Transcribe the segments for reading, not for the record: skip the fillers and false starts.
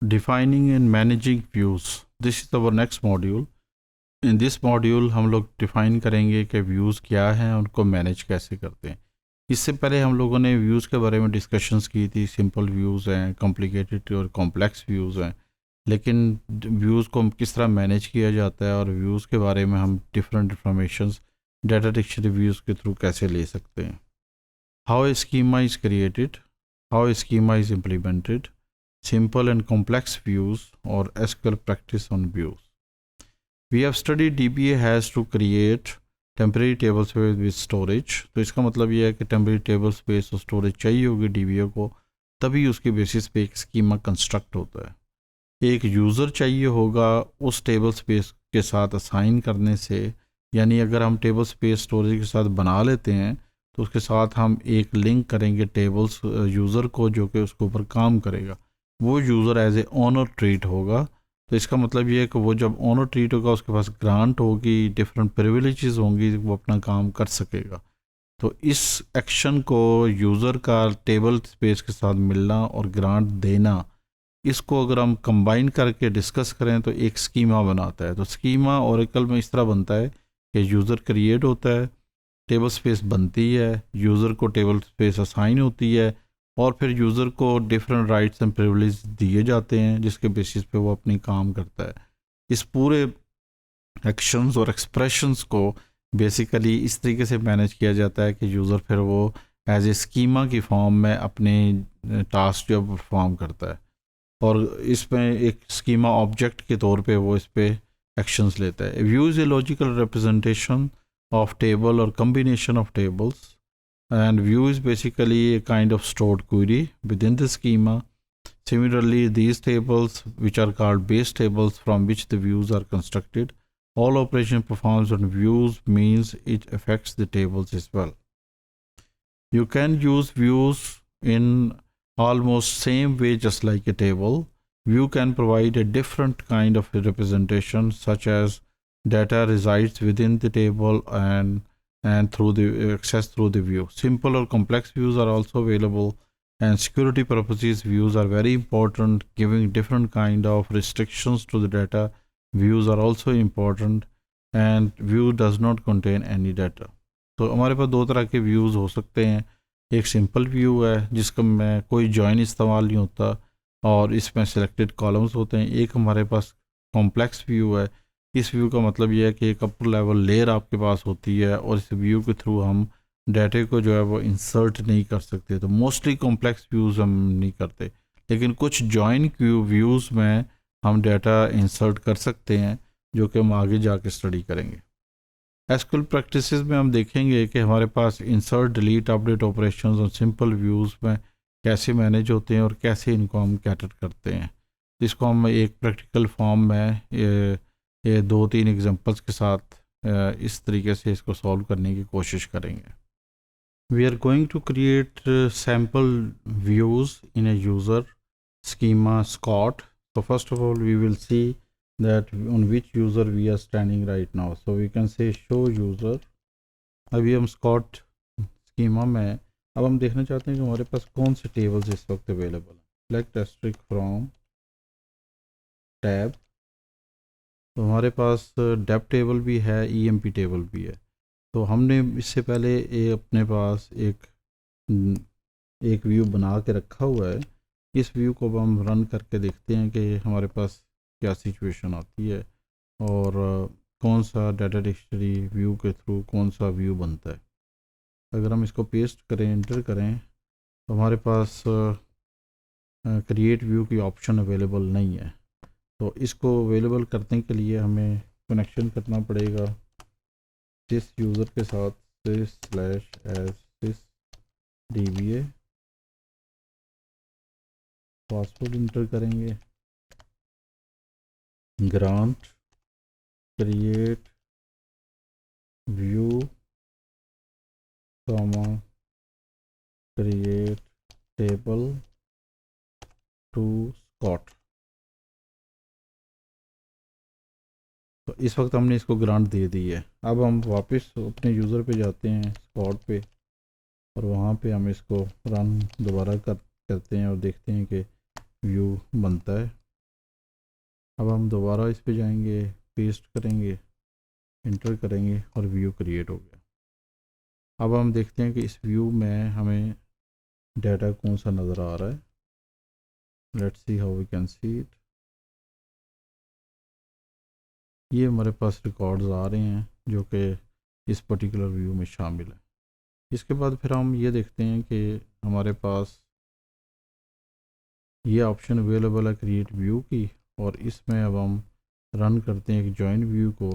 Defining and managing views, this is our next module. In this module हम लोग define करेंगे कि views क्या हैं, उनको मैनेज कैसे करते हैं। इससे पहले हम लोगों ने व्यूज़ के बारे में डिस्कशंस की थी। सिंपल व्यूज़ हैं, कॉम्प्लिकेटेड और कॉम्प्लेक्स व्यूज़ हैं, लेकिन व्यूज़ को किस तरह मैनेज किया जाता है और व्यूज़ के बारे में हम different informations data dictionary views के थ्रू कैसे ले सकते हैं। How a schema is created, how a schema is implemented, simple and complex views, or SQL practice on views. We have studied DBA has to create temporary table space with storage. तो इसका मतलब ये है कि temporary table space और storage चाहिए होगी DBA को, तभी उसके बेसिस पे एक स्कीमा कंस्ट्रक्ट होता है। एक यूज़र चाहिए होगा उस टेबल स्पेस के साथ असाइन करने से, यानी अगर हम टेबल स्पेस स्टोरेज के साथ बना लेते हैं तो उसके साथ हम एक लिंक करेंगे टेबल्स यूज़र को, जो कि उसके ऊपर काम करेगा। वो user as a owner treat होगा। तो इसका मतलब ये है कि वो जब ओनर ट्रीट होगा उसके पास ग्रांट होगी, डिफरेंट प्रिविलेजेस होंगी, वो अपना काम कर सकेगा। तो इस एक्शन को यूज़र का टेबल स्पेस के साथ मिलना और ग्रांट देना, इसको अगर हम कंबाइन करके डिस्कस करें तो एक स्कीमा बनाता है। तो स्कीमा ओरेकल में इस तरह बनता है कि यूज़र क्रिएट होता है, टेबल स्पेस बनती है, यूज़र को टेबल स्पेस असाइन होती है, और फिर यूज़र को डिफरेंट राइट्स एंड प्रिविलेज दिए जाते हैं जिसके बेसिस पे वो अपनी काम करता है। इस पूरे एक्शंस और एक्सप्रेशंस को बेसिकली इस तरीके से मैनेज किया जाता है कि यूज़र फिर वो एज ए स्कीमा की फॉर्म में अपने टास्क जो परफॉर्म करता है, और इसमें एक स्कीमा ऑब्जेक्ट के तौर पे वो इस पे एक्शंस लेता है। View is a logical representation of table or combination of tables, and view is basically a kind of stored query within the schema. Similarly, these tables, which are called base tables from which the views are constructed, all operation performs on views means it affects the tables as well. You can use views in almost same way just like a table. View can provide a different kind of representation, such as data resides within the table and through the access through the view. Simple or complex views are also available, and security purposes views are very important, giving different kind of restrictions to the data. Views are also important, and view does not contain any data. तो हमारे पास दो तरह के views हो सकते हैं। एक simple view है जिसका में कोई जॉइन इस्तेमाल नहीं होता और इसमें सिलेक्टेड कॉलम्स होते हैं। एक हमारे पास कॉम्प्लेक्स व्यू है। इस व्यू का मतलब यह है कि एक अपर लेवल लेयर आपके पास होती है और इस व्यू के थ्रू हम डाटे को जो है वो इंसर्ट नहीं कर सकते। तो मोस्टली कॉम्प्लेक्स व्यूज़ हम नहीं करते, लेकिन कुछ जॉइन व्यूज़ में हम डाटा इंसर्ट कर सकते हैं, जो कि हम आगे जाके स्टडी करेंगे। एसक्यूएल प्रैक्टिसेस में हम देखेंगे कि हमारे पास इंसर्ट, डिलीट, अपडेट ऑपरेशंस और सिंपल व्यूज़ में कैसे मैनेज होते हैं और कैसे इनको हम कैटर करते हैं। इसको हम एक प्रैक्टिकल फॉर्म में ये दो तीन एग्जांपल्स के साथ इस तरीके से इसको सॉल्व करने की कोशिश करेंगे। We are going to create sample views in a user schema Scott. So first of all we will see that on which user we are standing right now. So we can say show user. अभी हम Scott schema में अब हम देखना चाहते हैं कि हमारे पास कौन से टेबल्स इस वक्त अवेलेबल हैं। Select asterisk from tab. तो हमारे पास डेप टेबल भी है, EMP टेबल भी है। तो हमने इससे पहले अपने पास एक व्यू बना के रखा हुआ है। इस व्यू को हम रन करके देखते हैं कि हमारे पास क्या सिचुएशन आती है और कौन सा डाटा डिक्शनरी व्यू के थ्रू कौन सा व्यू बनता है। अगर हम इसको पेस्ट करें, एंटर करें, तो हमारे पास क्रिएट व्यू की ऑप्शन अवेलेबल नहीं है। तो इसको अवेलेबल करने के लिए हमें कनेक्शन करना पड़ेगा जिस यूज़र के साथ /as/sysdba, पासवर्ड इंटर करेंगे, grant create view create table to Scott. तो इस वक्त हमने इसको ग्रांट दे दी है। अब हम वापस अपने यूज़र पे जाते हैं, स्कॉट पे, और वहाँ पे हम इसको रन दोबारा करते हैं और देखते हैं कि व्यू बनता है। अब हम दोबारा इस पे जाएंगे, पेस्ट करेंगे, इंटर करेंगे और व्यू क्रिएट हो गया। अब हम देखते हैं कि इस व्यू में हमें डाटा कौन सा नज़र आ रहा है। Let's see how we can see it. ये हमारे पास रिकॉर्ड्स आ रहे हैं जो कि इस पर्टिकुलर व्यू में शामिल है। इसके बाद फिर हम ये देखते हैं कि हमारे पास ये ऑप्शन अवेलेबल है क्रिएट व्यू की, और इसमें अब हम रन करते हैं एक जॉइन व्यू को,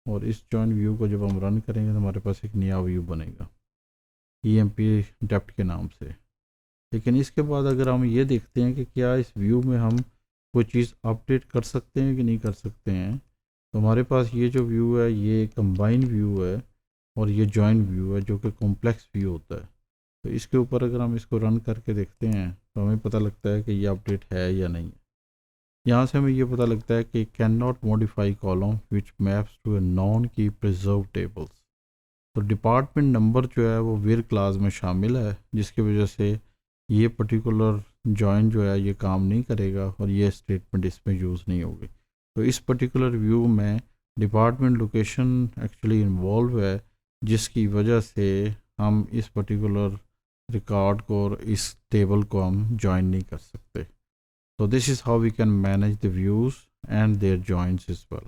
और इस जॉइन व्यू को जब हम रन करेंगे तो हमारे पास एक नया व्यू बनेगा EMP डेप्थ के नाम से। लेकिन इसके बाद अगर हम ये देखते हैं कि क्या इस व्यू में हम कोई चीज़ अपडेट कर सकते हैं कि नहीं कर सकते हैं, तो हमारे पास ये जो व्यू है ये कंबाइन व्यू है और ये जॉइन व्यू है जो कि कॉम्प्लेक्स व्यू होता है। तो इसके ऊपर अगर हम इसको रन करके देखते हैं तो हमें पता लगता है कि ये अपडेट है या नहीं। यहाँ से हमें ये पता लगता है कि cannot modify column which maps to a non key preserve tables. तो डिपार्टमेंट नंबर जो है वो वेयर क्लास में शामिल है, जिसकी वजह से ये पर्टिकुलर जॉइन जो है ये काम नहीं करेगा और ये स्टेटमेंट इसमें यूज़ नहीं होगी। तो इस पर्टिकुलर व्यू में डिपार्टमेंट लोकेशन एक्चुअली इन्वॉल्व है, जिसकी वजह से हम इस पर्टिकुलर रिकॉर्ड को और इस टेबल को हम जॉइन नहीं कर सकते। So this is how we can manage the views and their joins as well.